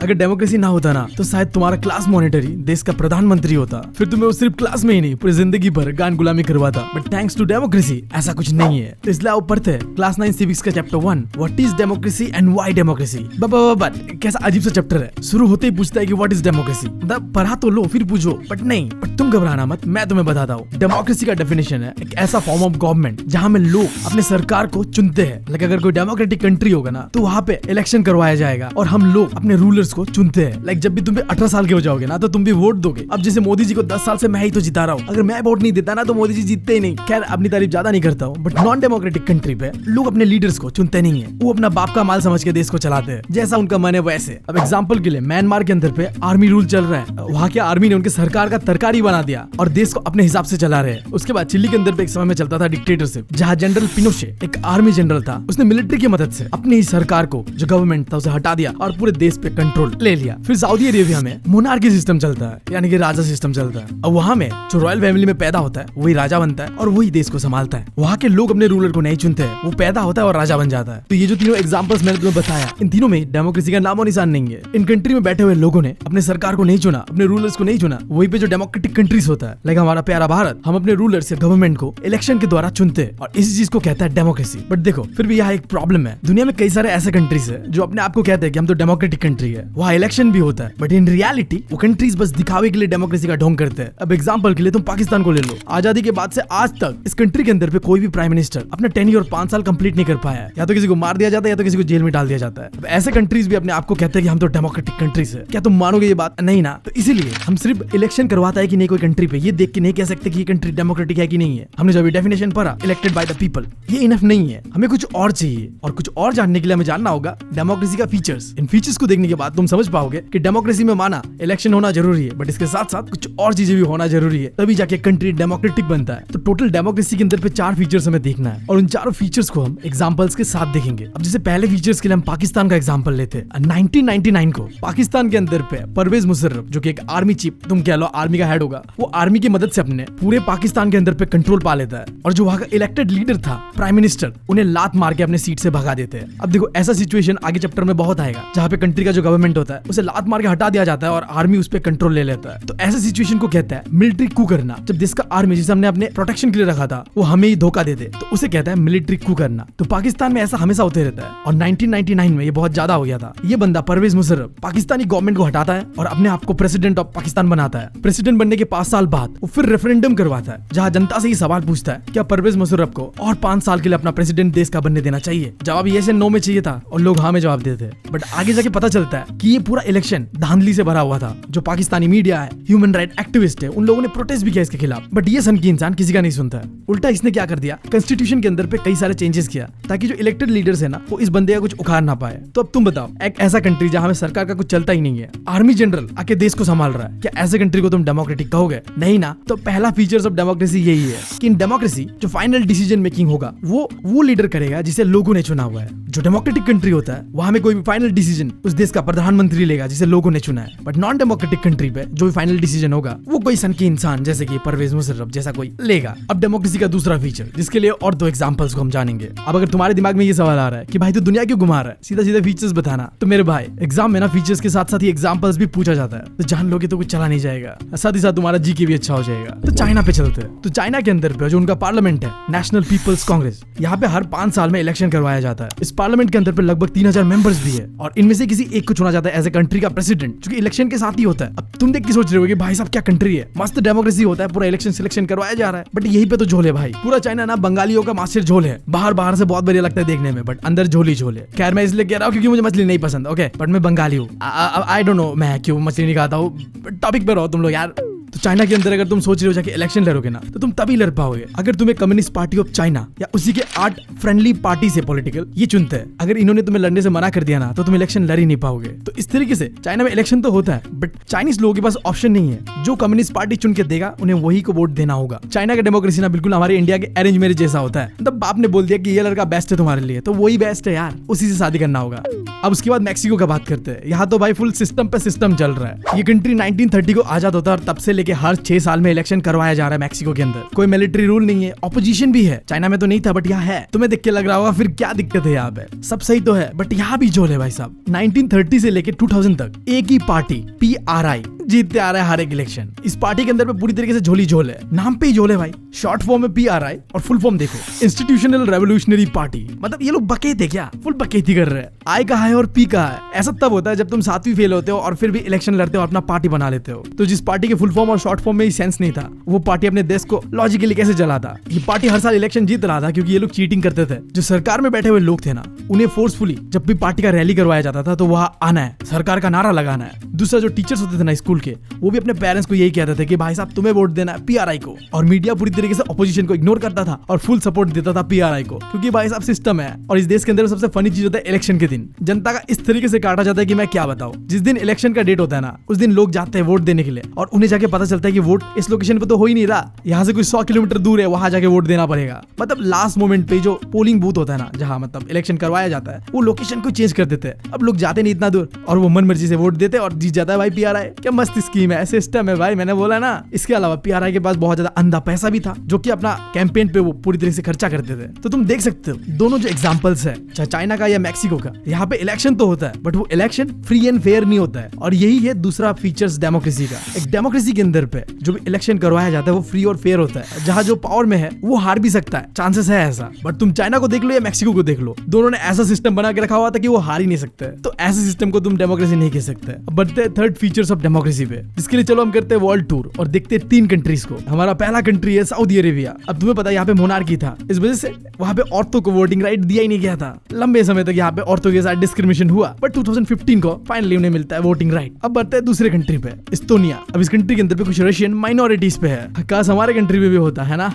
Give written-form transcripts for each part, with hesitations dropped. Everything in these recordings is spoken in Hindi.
अगर डेमोक्रेसी ना होता ना तो शायद तुम्हारा क्लास मॉनिटर ही देश का प्रधानमंत्री होता, फिर तुम्हें वो सिर्फ क्लास में ही नहीं पूरी जिंदगी भर गान गुलामी करवाता। बट थैंक्स टू डेमोक्रेसी ऐसा कुछ नहीं है। तो इसलिए आप पढ़ते हैं क्लास 9 सिविक्स का chapter 1 what is democracy and why democracy. But कैसा अजीब सा चैप्टर है, शुरू होते ही पूछता है कि व्हाट इज डेमोक्रेसी। मतलब पढ़ा तो लो फिर पूछो, बट नहीं। बट तुम घबराना मत, मैं तुम्हें बताता हूँ। डेमोक्रेसी का डेफिनेशन है एक ऐसा फॉर्म ऑफ गवर्नमेंट जहाँ में लोग अपने सरकार को चुनते हैं। लाइक अगर कोई डेमोक्रेटिक कंट्री होगा ना तो वहाँ पे इलेक्शन करवाया जाएगा और हम लोग अपने रूलर्स को चुनते हैं। लाइक जब भी तुम 18 साल के हो जाओगे ना तो तुम भी वोट दोगे। अब जैसे मोदी जी को 10 साल से मैं ही तो जिता रहा हूँ, अगर मैं वोट नहीं देता ना तो मोदी जी जीतते ही नहीं। खैर अपनी तारीफ ज्यादा नहीं करता हूँ, बट नॉन डेमोक्रेटिक कंट्री पे लोग अपने लीडर्स को चुनते नहीं है, वो अपना बाप का माल समझ के देश को चलाते हैं, जैसा उनका मन है वैसे। अब एग्जाम्पल के लिए म्यांमार के अंदर पे आर्मी रूल चल रहा है, वहाँ के आर्मी ने उनके सरकार का तरकारी बना दिया और देश को अपने हिसाब से चला रहे हैं। उसके बाद चिली के अंदर पे एक समय में चलता था डिक्टेटरशिप, जहाँ जनरल पिनोशे एक आर्मी जनरल था, उसने मिलिट्री की मदद से अपनी ही सरकार को जो गवर्नमेंट था उसे हटा दिया और पूरे देश पे कंट्रोल ले लिया। फिर सऊदी अरेबिया में मोनार्की सिस्टम चलता है, यानी कि राजा सिस्टम चलता है। अब वहाँ में जो रॉयल फैमिली में पैदा होता है वही राजा बनता है और वही देश को संभालता है। वहाँ के लोग अपने रूलर को नहीं चुनते हैं, वो पैदा होता है और राजा बन जाता है। तो ये जो तीनों एग्जांपल्स मैंने तुम्हें बताया, इन तीनों में डेमोक्रेसी का नामो निशान नहीं है। इन कंट्री में बैठे हुए लोगों ने अपने सरकार को नहीं चुना, अपने रूलर्स को नहीं चुना। वहीं पे जो डेमोक्रेटिक कंट्रीज होता है लाइक हमारा प्यारा भारत, हम अपने रूलर से गवर्नमेंट को इलेक्शन के द्वारा चुनते हैं और इसी चीज को कहता है डेमोक्रेसी। बट देखो फिर भी यहाँ एक प्रॉब्लम है, दुनिया में कई सारे ऐसे कंट्रीज है जो अपने आप को कहते हैं कि हम तो डेमोक्रेटिक कंट्री है, वहाँ इलेक्शन भी होता है, बट इन रियलिटी वो कंट्रीज बस दिखावे के लिए डेमोक्रेसी का ढोंग करते हैं। अब एग्जांपल के लिए तुम पाकिस्तान को ले लो, आजादी के बाद से आज तक इस कंट्री के अंदर पे कोई भी प्राइम मिनिस्टर अपना टेन्योर 5 साल कंप्लीट नहीं कर पाया है, या तो किसी को मार दिया जाता है या तो किसी को जेल में डाल दिया जाता है। अब ऐसे कंट्रीज भी अपने आप को कहते हैं कि हम तो डेमोक्रेटिक कंट्रीज है। क्या तुम मानोगे ये बात? नहीं ना। तो इसीलिए हम सिर्फ इलेक्शन करवाता है कि नहीं कोई कंट्री पे ये देख के नहीं कह सकते कि ये कंट्री डेमोक्रेटिक है कि नहीं है। हमने जो अभी डेफिनेशन पढ़ा इलेक्टेड बाय द पीपल, ये इनफ नहीं है, हमें कुछ और चाहिए। और कुछ और जानने के लिए हमें जानना होगा डेमोक्रेसी का फीचर्स। इन फीचर्स को देखने के बाद तुम समझ पाओगे कि डेमोक्रेसी में माना इलेक्शन होना जरूरी है, बट इसके साथ साथ कुछ और चीजें भी होना जरूरी है, तभी जाके कंट्री डेमोक्रेटिक बनता है। तो टोटल डेमोक्रेसी के अंदर पे 4 फीचर्स हमें देखना है और उन चारों फीचर्स को हम एग्जांपल्स के साथ देखेंगे। अब जैसे पहले फीचर्स के लिए हम पाकिस्तान का एग्जांपल लेते हैं। 1999 को पाकिस्तान के अंदर पे परवेज मुशर्रफ जो कि एक आर्मी चीफ, तुम कह लो आर्मी का हेड होगा, वो आर्मी की मदद से अपने पूरे पाकिस्तान के अंदर पे कंट्रोल पा लेता है और जो वहाँ का इलेक्टेड लीडर था प्राइम मिनिस्टर, उन्हें लात मार के अपने सीट से भगा देते हैं। अब देखो ऐसा सिचुएशन आगे चैप्टर में बहुत आएगा जहाँ पे कंट्री का जो गवर्नमेंट होता है उसे लात मार के हटा दिया जाता है और आर्मी उस पर कंट्रोल ले लेता है। तो ऐसे सिचुएशन को कहता है मिलिट्री कू करना। जब देश का आर्मी जिसे हमने अपने प्रोटेक्शन के लिए रखा था वो हमें ही धोखा दे दे तो उसे कहता है मिलिट्री कू करना। तो पाकिस्तान में ऐसा हमेशा होते रहता है और 1999 में ये बहुत ज्यादा हो गया था। ये बंदा परवेज मुशर्रफ पाकिस्तानी गवर्नमेंट को हटाता है और अपने आप को प्रेसिडेंट ऑफ पाकिस्तान बनाता है। प्रेसिडेंट बनने के 5 साल बाद वो फिर रेफरेंडम करवाता है जहाँ जनता से ही सवाल पूछता है क्या परवेज मुशर्रफ को और 5 साल के लिए अपना प्रेसिडेंट देश का बनने देना चाहिए। जवाब ये से नो में चाहिए था और लोग हाँ में जवाब देते हैं। बट आगे जाके पता चलता है कि ये पूरा इलेक्शन धांधली से भरा हुआ था। जो पाकिस्तानी मीडिया है, ह्यूमन राइट एक्टिविस्ट है, उन लोगों ने प्रोटेस्ट भी किया इसके खिलाफ, बट ये सन की इंसान किसी का नहीं सुनता है। उल्टा इसने क्या कर दिया, कॉन्स्टिट्यूशन के अंदर पे कई सारे चेंजेस किया ताकि जो इलेक्टेड लीडर्स है ना वो इस बंदे का कुछ उखाड़ ना पाए। तो अब तुम बताओ, एक ऐसा कंट्री जहाँ में सरकार का कुछ चलता ही नहीं है, आर्मी जनरल आके देश को संभाल रहा है, क्या ऐसे कंट्री को तुम डेमोक्रेटिक कहोगे? नहीं ना। तो पहला फीचर्स ऑफ डेमोक्रेसी यही है कि इन डेमोक्रेसी जो फाइनल डिसीजन मेकिंग होगा वो लीडर करेगा जिसे लोगों ने चुना हुआ है। जो डेमोक्रेटिक कंट्री होता है वहां में कोई भी फाइनल डिसीजन उस देश का प्रधानमंत्री लेगा जिसे लोगों ने चुना है। बट नॉन डेमोक्रेटिक कंट्री पे जो भी फाइनल डिसीजन होगा वो कोई सन की इंसान जैसे कि परवेज मुशर्रफ जैसा कोई लेगा। अब डेमोक्रेसी का दूसरा फीचर जिसके लिए और 2 एग्जांपल्स को हम जानेंगे। अब अगर तुम्हारे दिमाग में ये सवाल आ रहा है कि भाई तू दुनिया क्यों घुमा रहा है, सीधा सीधा फीचर्स बताना, तो मेरे भाई एग्जाम में ना फीचर्स के साथ साथ ही एग्जांपल्स भी पूछा जाता है, तो जान लोगे तो कुछ चला नहीं जाएगा, साथ ही साथ तुम्हारा जीके भी अच्छा हो जाएगा। तो चाइना पे चलते हैं। तो चाइना के अंदर पे जो उनका पार्लियामेंट है नेशनल पीपल्स कांग्रेस, यहाँ पे हर 5 साल में इलेक्शन करवाया जाता है। इस पार्लियामेंट के अंदर पे लगभग 3000 मेंबर्स भी है और इनमें से किसी एक को चुना जाता है एज ए कंट्री का प्रेसिडेंट, जो कि इलेक्शन के साथ ही होता है। अब तुम देख के सोच रहे हो कि भाई साहब क्या कंट्री है, मस्त डेमोक्रेसी होता है, पूरा इलेक्शन सिलेक्शन करवाया जा रहा है, बट यही पे तो झोल है भाई। पूरा चाइना ना बंगालियों का मास्टर झोल है, बाहर से बहुत बढ़िया लगता है देखने में, बट अंदर झोल ही झोल है। खैर मैं इसलिए कह रहा हूँ क्योंकि मुझे मछली नहीं पसंद, ओके, बट मैं बंगाली हूँ। आई डोंट नो मैं क्यों मछली नहीं खाता हूँ, टॉपिक पे रहो तुम लोग यार। तो चाइना के अंदर अगर तुम सोच रहे हो जाके इलेक्शन लड़ोगे ना तो तुम तभी लड़ पाओगे अगर तुम्हें कम्युनिस्ट पार्टी ऑफ चाइना या उसी के 8 फ्रेंडली पार्टी से पॉलिटिकल ये चुनते हैं। अगर इन्होंने तुम्हें लड़ने से मना कर दिया ना तो तुम इलेक्शन लड़ ही नहीं पाओगे। तो इस तरीके से चाइना में इलेक्शन तो होता है बट चाइनीज लोगों के पास ऑप्शन नहीं है, जो कम्युनिस्ट पार्टी चुन के देगा उन्हें वही को वोट देना होगा। चाइना का डेमोक्रेसी ना बिल्कुल हमारे इंडिया के अरेंज मैरिज जैसा होता है, मतलब बाप ने बोल दिया कि ये लड़का बेस्ट है तुम्हारे लिए तो वही बेस्ट है यार, उसी से शादी करना होगा। अब उसके बाद मैक्सिको का बात करते हैं। यहाँ तो भाई फुल सिस्टम पे सिस्टम चल रहा है। ये कंट्री 1930 को आजाद होता है और तब से लेके कि हर 6 साल में इलेक्शन करवाया जा रहा है मैक्सिको के अंदर। कोई मिलिट्री रूल नहीं है, ऑपोजिशन भी है। चाइना में तो नहीं था बट यहाँ है। तुम्हें देख के लग रहा होगा फिर क्या दिक्कत है यहाँ पे, सब सही तो है बट यहाँ भी झोल है भाई साहब। 1930 से लेके 2000 तक एक ही पार्टी PRI जीतते आ रहा है हर एक इलेक्शन। इस पार्टी के अंदर पे पूरी तरीके से झोली झोल है, नाम पे ही झोल है भाई। शॉर्ट फॉर्म में PRI और फुल फॉर्म देखो इंस्टीट्यूशनल रेवोल्यूशनरी पार्टी। मतलब ये लोग बकेत है क्या, फुल बकेती कर रहे हैं। I कहा है और P कहा है। ऐसा तब होता है जब तुम 7वीं फेल होते हो और फिर भी इलेक्शन लड़ते हो, अपना पार्टी बना लेते हो। तो जिस पार्टी के फुल फॉर्म और शॉर्ट फॉर्म में ही सेंस नहीं था, वो पार्टी अपने देश को लॉजिकली कैसे चलाता। ये पार्टी हर साल इलेक्शन जीत रहा था क्योंकि ये लोग चीटिंग करते थे। जो सरकार में बैठे हुए लोग थे ना, उन्हें फोर्सफुली जब भी पार्टी का रैली करवाया जाता था तो वहां आना है, सरकार का नारा लगाना है। दूसरा जो टीचर्स होते थे ना स्कूल के, वो भी अपने पेरेंट्स को यही कहते थे कि भाई साहब तुम्हें वोट देना है PRI को। और मीडिया पूरी तरीके से ऑपोजिशन को इग्नोर करता था और फुल सपोर्ट देता था PRI को, क्योंकि भाई साहब सिस्टम है। और इस देश के अंदर सबसे फनी चीज होता है इलेक्शन के दिन जनता का इस तरीके से काटा जाता है कि मैं क्या बताऊं। जिस दिन इलेक्शन का डेट होता है ना, उस दिन लोग जाते हैं वोट देने के लिए और उन्हें जाके पता चलता है कि वोट इस लोकेशन पे तो हो ही नहीं रहा, यहाँ से कोई 100 किलोमीटर दूर है, वहां जाके वोट देना पड़ेगा। मतलब लास्ट मोमेंट पे जो पोलिंग बूथ होता है ना, जहाँ मतलब इलेक्शन करवाया जाता है, वो लोकेशन को चेंज कर देते हैं। अब लोग जाते नहीं इतना दूर और वो मन मर्जी से वोट देते और जीत जाता है भाई PRI। क्या मस्त स्कीम है, सिस्टम है भाई, मैंने बोला ना। इसके अलावा PRI के पास बहुत ज्यादा अंधा पैसा भी था जो कि अपना कैंपेन पे वो पूरी तरह से खर्चा करते थे। तो तुम देख सकते हो दोनों जो एग्जांपल्स है, चाहे चाइना का या मैक्सिको का, यहाँ पे इलेक्शन तो होता है बट वो इलेक्शन फ्री एंड फेयर नहीं होता है। और यही है दूसरा फीचर्स डेमोक्रेसी का। एक डेमोक्रेसी के अंदर पे जो भी इलेक्शन करवाया जाता है वो फ्री और फेयर होता है। जहाँ जो पावर में है वो हार भी सकता है, चांसेस है ऐसा। बट तुम चाइना को देख लो या मैक्सिको को देख लो, दोनों ने ऐसा सिस्टम बना के रखा हुआ था कि वो हार ही नहीं सकते। तो ऐसे सिस्टम को तुम डेमोक्रेसी नहीं कह सकते। अब बढ़ते हैं थर्ड फीचर्स ऑफ डेमोक्रेसी पे, जिसके लिए चलो हम करते हैं वर्ल्ड टूर और देखते हैं 3 कंट्रीज को। हमारा पहला कंट्री है सऊदी अरेबिया। अब तुम्हें पता है यहाँ पे मोनार्की था, इस वजह से वहाँ पे औरतों को वोटिंग राइट दिया ही नहीं गया था। लंबे समय तक यहाँ पे औरतों के साथ डिस्क्रिमिनेशन हुआ, बट 2015 को फाइनली उन्हें मिलता है वोटिंग राइट। अब बढ़ते हैं दूसरे कंट्री पे, इस्तोनिया। अब इस कंट्री के अंदर पे कुछ रशियन माइनॉरिटीज पे है। काश हमारे कंट्री में भी होता है ना।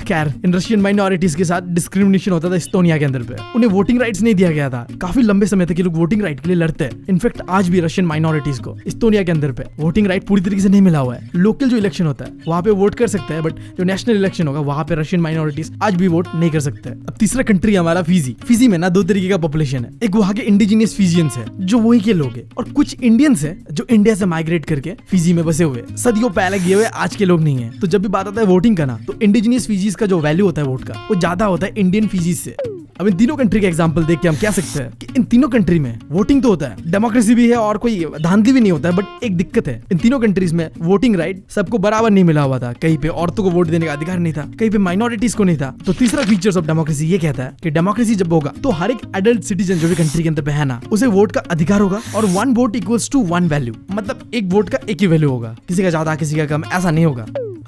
खैर इन रशियन माइनॉरिटीज के साथ डिस्क्रिमिनेशन होता था इस्तोनिया के अंदर पे। उन्हें वोटिंग राइट्स नहीं दिया गया था। काफी लंबे समय तक ये लोग वोटिंग राइट के लिए लड़ते हैं। इनफैक्ट आज भी रशियन माइनॉरिटीज को इस्तोनिया के अंदर पे वोटिंग राइट पूरी तरीके से नहीं मिला हुआ है। लोकल जो इलेक्शन होता है वहाँ पे वोट कर सकते हैं, बट जो नेशनल इलेक्शन होगा वहाँ पे रशियन माइनॉरिटीज आज भी वोट नहीं कर सकते। अब तीसरा कंट्री हमारा फिजी। फिजी में ना 2 तरीके का पॉपुलेशन है। एक वहाँ के इंडिजिनियस फिजियंस है जो वही के लोग हैं, और कुछ इंडियंस है जो इंडिया से माइग्रेट करके फिजी में बसे हुए, सदियों पहले गए हुए, आज के लोग नहीं है। तो जब भी बात आता है वोटिंग का ना, तो इंडिजिनियस फिजीज का जो वैल्यू होता है वोट का, वो ज्यादा होता है इंडियन फिजीज से। अब इन तीनों कंट्री का एग्जांपल देख के हम कह सकते हैं कि इन तीनों कंट्री में वोटिंग तो होता है, डेमोक्रेसी भी है और कोई धांधली भी नहीं होता है। बट एक दिक्कत है, इन तीनों कंट्रीज में वोटिंग राइट सबको बराबर नहीं मिला हुआ था। कहीं पे औरतों को वोट देने का अधिकार नहीं था, कहीं पे माइनॉरिटीज को नहीं था। तो तीसरा फीचर्स ऑफ डेमोक्रेसी ये कहता है कि डेमोक्रेसी जब होगा तो हर एक एडल्ट सिटीजन जो भी कंट्री के अंदर पे है ना, उसे वोट का अधिकार होगा और 1 वोट इक्वल्स टू 1 वैल्यू। मतलब एक वोट का एक ही वैल्यू होगा, किसी का ज्यादा किसी का कम, ऐसा नहीं होगा।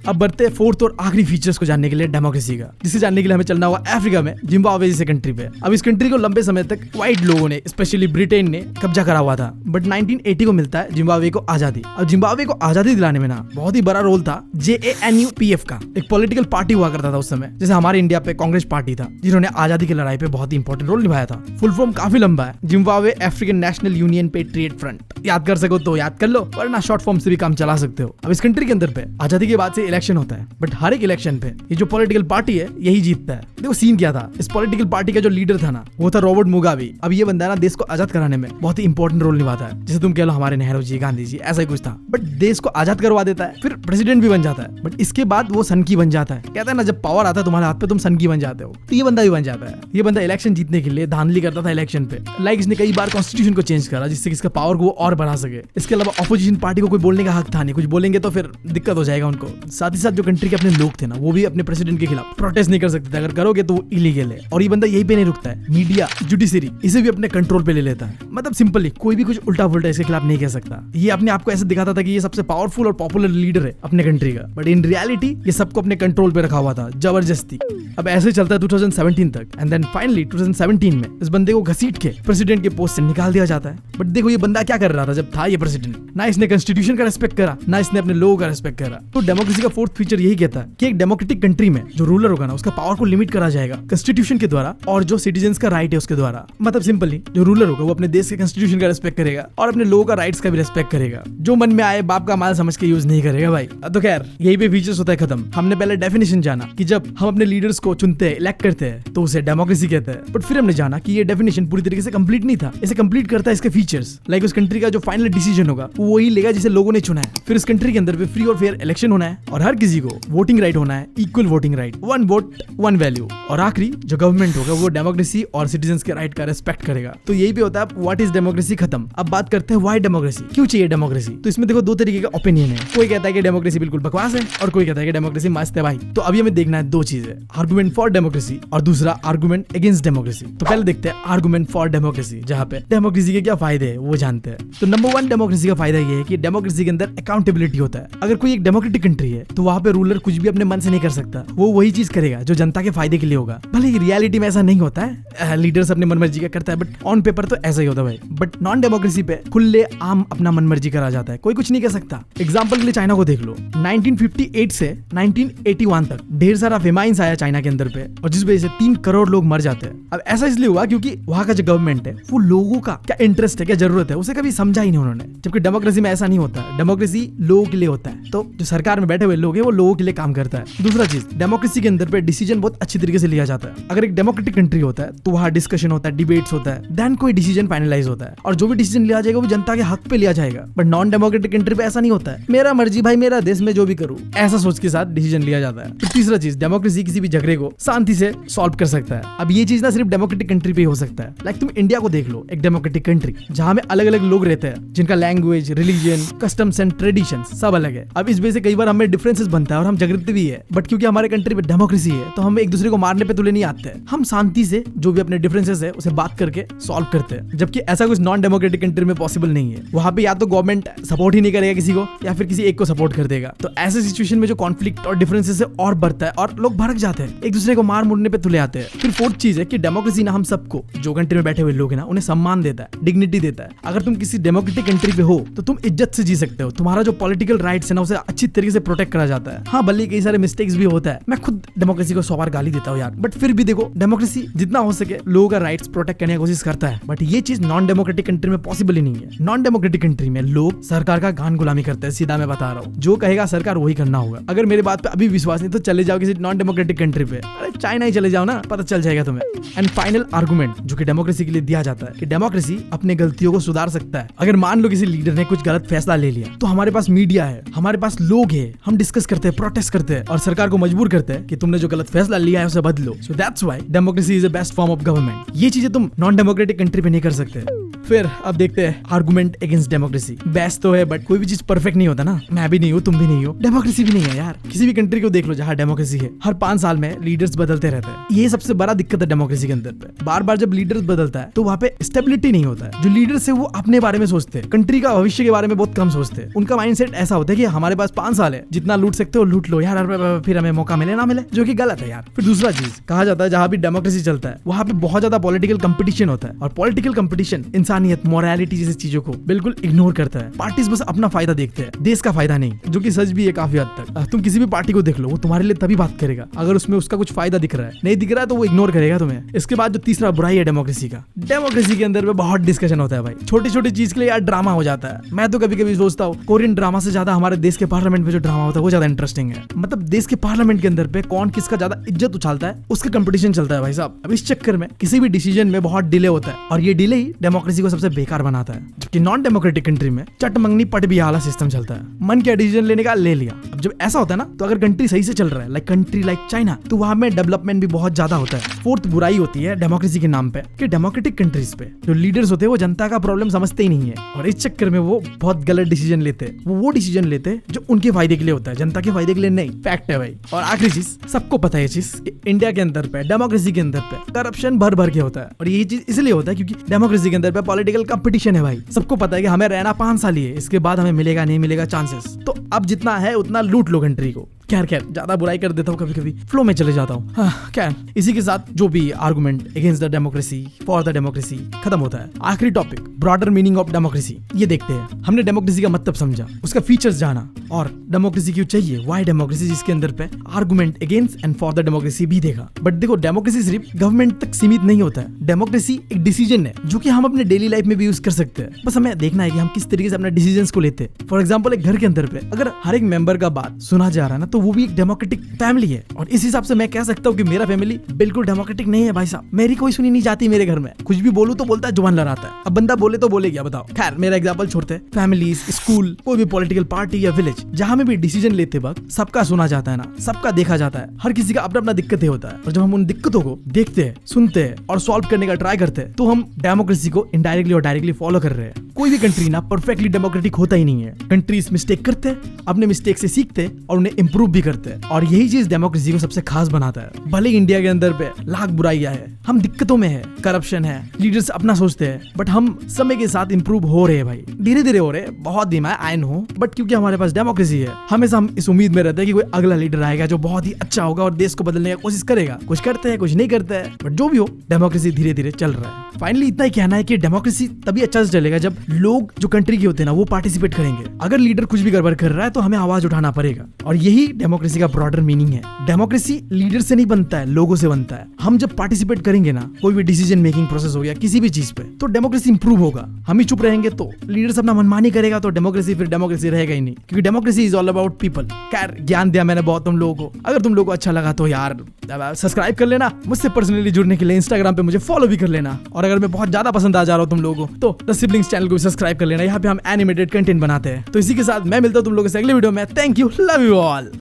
अब बढ़ते हैं फोर्थ और आखिरी फीचर्स को जानने के लिए डेमोक्रेसी का, जिसे जानने के लिए हमें चलना होगा अफ्रीका में जिम्बाब्वे जैसे कंट्री पे। अब इस कंट्री को लंबे समय तक व्हाइट लोगों ने, स्पेशली ब्रिटेन ने कब्जा करा हुआ था, बट 1980 को मिलता है जिम्बाब्वे को आजादी। अब जिम्बाब्वे को आजादी दिलाने में ना बहुत ही बड़ा रोल था JANU-PF का। एक पॉलिटिकल पार्टी हुआ करता था उस समय, जैसे हमारे इंडिया पे कांग्रेस पार्टी था, जिन्होंने आजादी की लड़ाई पे बहुत ही इंपॉर्टेंट रोल निभाया था। फुल फॉर्म काफी लंबा है, Zimbabwe African national union patriot front. याद कर सको तो याद कर लो, वरना शॉर्ट फॉर्म से भी काम चला सकते हो। अब इस कंट्री के अंदर पे आजादी के बाद से इलेक्शन होता है, बट हर एक इलेक्शन पे ये जो पॉलिटिकल पार्टी है यही जीतता है। देखो सीन क्या था, इस पॉलिटिकल पार्टी का जो लीडर था ना, वो था रॉबर्ट मुगाबे। अब ये बंदा ना देश को आजाद कराने में बहुत ही इंपॉर्टेंट रोल निभाता है, जैसे तुम कह लो हमारे नेहरू जी, गांधी जी, ऐसा ही कुछ था। बट देश को आजाद करवा देता है, फिर प्रेसिडेंट भी बन जाता है, बट इसके बाद वो सनकी बन जाता है। कहता है ना जब पावर आता है तुम्हारे हाथ पे तुम सनकी बन जाते हो, तो ये बंदा भी बन जाता है। ये बंदा इलेक्शन जीतने के लिए धांधली करता था इलेक्शन पे। लाइक इसने कई बार कॉन्स्टिट्यूशन को चेंज करा जिससे इसका पावर को वो और बढ़ा सके। इसके अलावा ऑपोजिशन पार्टी को कोई बोलने का हक था नहीं, कुछ बोलेंगे तो फिर दिक्कत हो जाएगा उनको। साथ ही साथ जो कंट्री के अपने लोग थे ना, वो भी अपने प्रेसिडेंट के खिलाफ प्रोटेस्ट नहीं कर सकते थे। अगर करोगे तो वो इलीगल है। और ये बंदा यही पे नहीं रुकता है, मीडिया, जुडिशरी, इसे भी अपने कंट्रोल पे ले लेता है। मतलब सिंपली कोई भी कुछ उल्टा फुल्टा इसके खिलाफ नहीं कह सकता। ये अपने आप को ऐसे दिखाता था कि ये सबसे पावरफुल और पॉपुलर लीडर है अपने कंट्री का, बट इन रियलिटी ये सबको अपने कंट्रोल पे रखा हुआ था जबरदस्ती। अब ऐसे चलता है 2017 तक, एंड देन फाइनली 2017 में इस बंदे को घसीट के प्रेसिडेंट के पोस्ट से निकाल दिया जाता है। बट देखो ये बंदा क्या कर रहा था जब था ये प्रेसिडेंट, ना इसने कॉन्स्टिट्यूशन का रेस्पेक्ट करा, ना इसने अपने लोगों का रेस्पेक्ट करा। तो डेमोक्रेसी का फोर्थ फीचर यही कहता है कि एक डेमोक्रेटिक कंट्री में जो रूलर होगा ना उसका पावर को लिमिट करा जाएगा कॉन्स्टिट्यूशन के द्वारा और जो सिटीजन्स का राइट है उसके द्वारा। मतलब सिंपली जो रूलर होगा वो अपने देश के कॉन्स्टिट्यूशन का रिस्पेक्ट करेगा और अपने लोगों का राइट्स का भी रिस्पेक्ट करेगा। जो मन में आए बाप का माल समझ के यूज नहीं करेगा भाई। तो खैर यही पे फीचर्स होता है खत्म। हमने पहले डेफिनेशन जाना कि जब हम अपने लीडर्स को चुनते हैं, इलेक्ट करते हैं तो उसे डेमोक्रेसी कहते हैं। बट फिर हमने जाना कि ये डेफिनेशन पूरी तरीके से कंप्लीट नहीं था। इसे कंप्लीट करता है इसके फीचर्स। लाइक उस कंट्री का जो फाइनल डिसीजन होगा वो वही लेगा जिसे लोगों ने चुना है। फिर उस कंट्री के अंदर पे फ्री और फेयर इलेक्शन होना है और हर किसी को वोटिंग राइट होना है, equal voting right, 1 vote 1 value. और आखिरी जो गवर्नमेंट होगा वो डेमोक्रेसी और सिटीजन्स के राइट का रिस्पेक्ट करेगा। तो यही भी होता है व्हाट इज डेमोक्रेसी खत्म। अब बात करते हैं व्हाई डेमोक्रेसी, क्यों चाहिए डेमोक्रेसी। तो इसमें देखो 2 तरीके का ओपिनियन है। कोई कहता है कि डेमोक्रेसी बिल्कुल बकवास है और कोई कहता है कि डेमोक्रेसी मस्त है भाई। तो अभी हमें देखना है 2 चीजें, आर्गुमेंट फॉर डेमोक्रेसी और दूसरा आर्गुमेंट अगेंस्ट डेमोक्रेसी। तो पहले देखते हैं आर्गुमेंट फॉर डेमोक्रेसी, जहाँ पे डेमोक्रेसी के क्या फायदे है वो जानते हैं। तो नंबर 1 डेमोक्रेसी का फायदा ये है कि डेमोक्रेसी के अंदर अकाउंटेबिलिटी होता है। अगर कोई एक डेमोक्रेटिक कंट्री है तो वहाँ पे रूलर कुछ भी अपने मन से नहीं कर सकता। वो वही चीज करेगा जो जनता के फायदे के लिए होगा। भले ही रियलिटी में ऐसा नहीं होता है, लीडर्स अपने मनमर्जी का करता है, बट ऑन पेपर तो ऐसा ही होता है भाई। बट नॉन डेमोक्रेसी पे खुले आम अपना मनमर्जी करा जाता है, कोई कुछ नहीं कर सकता। एग्जाम्पल के लिए चाइना को देख लो। 1958 से 1981 तक ढेर सारा फेमाइंस आया चाइना के अंदर पे और जिस वजह से 3 करोड़ लोग मर जाते हैं। अब ऐसा इसलिए हुआ क्योंकि वहाँ का जो गवर्नमेंट है वो लोगों का क्या इंटरेस्ट है, क्या जरूरत है, उसे कभी समझा ही नहीं उन्होंने। जबकि डेमोक्रेसी में ऐसा नहीं होता है। डेमोक्रेसी लोगों के लिए होता है। तो जो सरकार में बैठे हुए लोग हैं वो लोगों के लिए काम करता है। दूसरा चीज, डेमोक्रेसी के अंदर पे डिसीजन बहुत अच्छी तरीके से लिया जाता है। अगर एक डेमोक्रेटिक कंट्री होता है तो वहाँ डिस्कशन होता है, डिबेट्स होता है, देन कोई डिसीजन फाइनलाइज होता है और जो भी डिसीजन लिया जाएगा वो जनता के हक पे लिया जाएगा। बट नॉन डेमोक्रेटिक कंट्री पे ऐसा नहीं होता है। मेरा मर्जी भाई, मेरा देश में जो भी करूँ, ऐसा सोच के साथ डिसीजन लिया जाता है। फिर तीसरा चीज, डेमोक्रेसी किसी भी झगड़े को शांति से सॉल्व कर सकता है। अब ये चीज ना सिर्फ डेमोक्रेटिक कंट्री पे हो सकता है। लाइक तुम इंडिया को देख लो, एक डेमोक्रेटिक कंट्री जहाँ में अलग अलग लोग रहते हैं जिनका language, religion, customs and tradition सब अलग है। अब इस वजह से कई बार हमें डिफरेंसेस बनता है और हम झगड़ते भी है। बट क्योंकि हमारे कंट्री में डेमोक्रेसी है तो हम एक दूसरे को मारने पे तुले नहीं आते हैं। हम शांति से जो भी अपने डिफरेंसेस है उसे बात करके सॉल्व करते हैं। जबकि ऐसा कुछ नॉन डेमोक्रेटिक कंट्री में पॉसिबल नहीं है। वहाँ पे या तो गवर्नमेंट सपोर्ट ही नहीं करेगा किसी को या फिर किसी एक को सपोर्ट कर देगा। तो ऐसे सिचुएशन में जो कॉन्फ्लिक्ट और डिफरेंसेस है और बढ़ता है और लोग भड़क जाते हैं, एक दूसरे को मार मुड़ने पे तुले आते हैं। फिर फोर्थ चीज है कि डेमोक्रेसी ना हम सबको जो कंट्री में बैठे हुए लोग हैं ना उन्हें सम्मान देता है, डिग्निटी देता है। अगर तुम किसी डेमोक्रेटिक कंट्री पे हो तो तुम इज्जत से जी सकते हो। तुम्हारा जो पॉलिटिकल राइट्स है ना उसे अच्छी तरीके से प्रोटेक्ट करा जाता है। हाँ भले कई सारे मिस्टेक्स भी होता है, मैं खुद डेमोक्रेसी को 100 बार गाली देता हूँ यार, बट फिर भी देखो डेमोक्रेसी जितना हो सके लोगों का राइट्स प्रोटेक्ट करने की कोशिश करता है। बट ये चीज नॉन डेमोक्रेटिक कंट्री में पॉसिबल ही नहीं है। नॉन डेमोक्रेटिक कंट्री में लोग सरकार का गान गुलामी करते हैं। सीधा मैं बता रहा हूँ, जो कहेगा सरकार वही करना होगा। अगर मेरे बात पे अभी विश्वास नहीं तो चले जाओ किसी नॉन डेमोक्रेटिक कंट्री पे, अरे चाइना ही चले जाओ ना, पता चल जाएगा तुम्हें। एंड फाइनल आर्गुमेंट जो कि डेमोक्रेसी के लिए दिया जाता है कि डेमोक्रेसी अपने गलतियों को सुधार सकता है। अगर मान लो किसी लीडर ने कुछ गलत फैसला ले लिया तो हमारे पास मीडिया है, हमारे पास लोग हैं, हम डिस्कस करते हैं, प्रोटेस्ट करते हैं और सरकार को मजबूर करते हैं कि तुमने जो गलत फैसला लिया है उसे बदलो। So that's why democracy is the best form of government. ये चीजें तुम नॉन डेमोक्रेटिक कंट्री पे नहीं कर सकते। फिर अब देखते हैं आर्गुमेंट अगेंस्ट डेमोक्रेसी। बेस्ट तो है बट कोई भी चीज परफेक्ट नहीं होता ना। मैं भी नहीं हूँ, तुम भी नहीं हो, डेमोक्रेसी भी नहीं है यार। किसी भी कंट्री को देख लो जहाँ डेमोक्रेसी है, हर 5 साल में लीडर्स बदलते रहते हैं। ये सबसे बड़ा दिक्कत है डेमोक्रेसी के अंदर पे। बार बार जब लीडर्स बदलता है तो वहाँ पे स्टेबिलिटी नहीं होता है। जो लीडर्स है वो अपने बारे में सोचते हैं, कंट्री का भविष्य के बारे में बहुत कम सोचते हैं। उनका माइंडसेट ऐसा होता है कि हमारे पास 5 साल है, जितना लूट सकते हो लूट लो यार, फिर हमें मौका मिले ना मिले, जो कि गलत है यार। फिर दूसरा चीज कहा जाता है जहाँ भी डेमोक्रेसी चलता है वहाँ पे बहुत ज्यादा पॉलिटिकल कंपटीशन होता है और पॉलिटिकल कंपटीशन इंसानियत, मोरालिटी जैसी चीजों को बिल्कुल इग्नोर करता है। पार्टीज बस अपना फायदा देखते हैं, देश का फायदा नहीं, जो कि सच भी है काफी हद तक। तुम किसी भी पार्टी को देख लो, वो तुम्हारे लिए तभी बात करेगा अगर उसमें उसका कुछ फायदा दिख रहा है, नहीं दिख रहा है तो वो इग्नोर करेगा तुम्हें। इसके बाद जो तीसरा बुराई है डेमोक्रेसी का, डेमोक्रेसी के अंदर में बहुत डिस्कशन होता है भाई। छोटी छोटी चीज के लिए यार ड्रामा हो जाता है। मैं तो कभी कभी सोचता हूँ कोरियन ड्रामा से ज्यादा हमारे देश के पार्लियामेंट में जो ड्रामा होता है वो ज्यादा इंटरेस्टिंग है। मतलब देश के पार्लियामेंट के अंदर पे कौन किसका ज्यादा इज्जत उछालता है उसका कंपटीशन चलता है भाई साहब। अब इस चक्कर में किसी भी डिसीजन में बहुत डिले होता है और ये डिले ही डेमोक्रेसी को सबसे बेकार बनाता है। जबकि नॉन डेमोक्रेटिक कंट्री में चट मंगनी पट भी वाला सिस्टम चलता है, मन क्या डिसीजन लेने का ले लिया। अब जब ऐसा होता है ना तो अगर कंट्री सही से चल रहा है, लाइक कंट्री लाइक चाइना, तो वहां में डेवलपमेंट भी बहुत ज्यादा होता है। फोर्थ बुराई होती है डेमोक्रेसी के नाम पे कि डेमोक्रेटिक कंट्रीज पे जो लीडर्स होते हैं वो जनता का प्रॉब्लम समझते ही नहीं है और इस चक्कर में वो बहुत गलत डिसीजन लेते हैं। वो डिसीजन लेते हैं जो उनके फायदे के लिए होता है, जनता के फायदे के लिए नहीं। फैक्ट है भाई। और आखिरी चीज, सबको पता है ये चीज, इंडिया के अंदर पे डेमोक्रेसी के अंदर पे करप्शन भर भर के होता है और ये चीज इसलिए होता है क्योंकि डेमोक्रेसी के अंदर पे पॉलिटिकल कंपटीशन है भाई। सबको पता है कि हमें रहना 5 साल ही है, इसके बाद हमें मिलेगा नहीं मिलेगा चांसेस। तो अब जितना है उतना लूट लो कंट्री को। खैर ज्यादा बुराई कर देता हूँ कभी कभी, फ्लो में चले जाता हूँ। खैर इसी के साथ जो भी argument against the democracy for the democracy खत्म होता है। आखिरी topic, broader meaning of democracy, ये देखते हैं। हमने डेमोक्रेसी का मतलब समझा, उसका फीचर्स जाना और डेमोक्रेसी क्यों चाहिए, व्हाई डेमोक्रेसी, जिसके अंदर पे argument against and for the democracy भी देखा। बट देखो डेमोक्रेसी सिर्फ गवर्नमेंट तक सीमित नहीं होता है। डेमोक्रेसी एक डिसीजन है जो कि हम अपने डेली लाइफ में भी यूज कर सकते हैं। बस हमें देखना है कि हम किस तरीके से अपने डिसीजंस को लेते हैं। फॉर एग्जांपल एक घर के अंदर पे अगर हर एक मेंबर का बात सुना जा रहा है ना, तो वो भी एक डेमोक्रेटिक फैमिली है। और इस हिसाब से मैं कह सकता हूँ कि मेरा फैमिली बिल्कुल डेमोक्रेटिक नहीं है भाई साहब। मेरी कोई सुनी नहीं जाती मेरे घर में, कुछ भी बोलूं तो बोलता है जुबान लड़ाता है। अब बंदा बोले तो बोले क्या, बताओ। खैर मेरा एग्जांपल छोड़ते हैं। फैमिलीज, स्कूल, कोई भी पॉलिटिकल पार्टी या विलेज, जहां में भी डिसीजन लेते वक्त सबका सुना जाता है ना, सबका देखा जाता है। हर किसी का अपना अपना दिक्कतें होता है, और जब हम उन दिक्कतों को देखते हैं, सुनते हैं और सॉल्व करने का ट्राई करते हैं, तो हम डेमोक्रेसी को इनडायरेक्टली और डायरेक्टली फॉलो कर रहे हैं। कोई भी कंट्री ना परफेक्टली डेमोक्रेटिक होता ही नहीं है। कंट्रीज मिस्टेक करते हैं, अपने मिस्टेक से सीखते हैं और उन्हें इंप्रूव भी करते हैं। और यही चीज डेमोक्रेसी को सबसे खास बनाता है। भले इंडिया के अंदर पे लाख बुराइयां है, हम दिक्कतों में है, करप्शन है, लीडर्स अपना सोचते हैं, बट हम समय के साथ इंप्रूव हो रहे हैं भाई, धीरे धीरे हो रहे हैं। बहुत धीमा है आई नो, बट क्योंकि हमारे पास डेमोक्रेसी है, हमेशा हम इस उम्मीद में रहते हैं कि कोई अगला लीडर आएगा जो बहुत ही अच्छा होगा और देश को बदलने की कोशिश करेगा। कुछ करते हैं, कुछ नहीं करते हैं, बट जो भी हो डेमोक्रेसी धीरे धीरे चल रहा है। फाइनली इतना ही कहना है कि डेमोक्रेसी तभी अच्छा से चलेगा जब लोग जो कंट्री के होते हैं ना, वो पार्टिसिपेट करेंगे। अगर लीडर कुछ भी गड़बड़ कर रहा है तो हमें आवाज उठाना पड़ेगा, और यही डेमोक्रेसी का ब्रॉडर मीनिंग है। डेमोक्रेसी लीडर से नहीं बनता है, लोगों से बनता है। हम जब पार्टिसिपेट करेंगे ना, कोई भी डिसीजन मेकिंग प्रोसेस हो गया किसी भी चीज पे, तो डेमोक्रेसी इंप्रूव होगा। हम ही चुप रहेंगे तो लीडर्स अपना मनमानी करेगा, तो डेमोक्रेसी फिर डेमोक्रेसी रहेगा ही नहीं, क्योंकि democracy is all about people. खैर ज्ञान दिया मैंने बहुत तुम लोगों को। अगर तुम लोगों को अच्छा लगा तो यार सब्सक्राइब कर लेना। मुझसे पर्सनली जुड़ने के लिए इंस्टाग्राम पे मुझे फॉलो भी कर लेना। और अगर मैं बहुत ज्यादा पसंद आ जा रहा हूँ तुम लोगों को, तो द सिबलिंग्स चैनल को भी सब्सक्राइब कर लेना। यहाँ पे हम एनिमेटेड कंटेंट बनाते हैं। तो इसी के साथ मैं मिलता हूँ तुम लोगों से अगले वीडियो में। Thank you, love you all.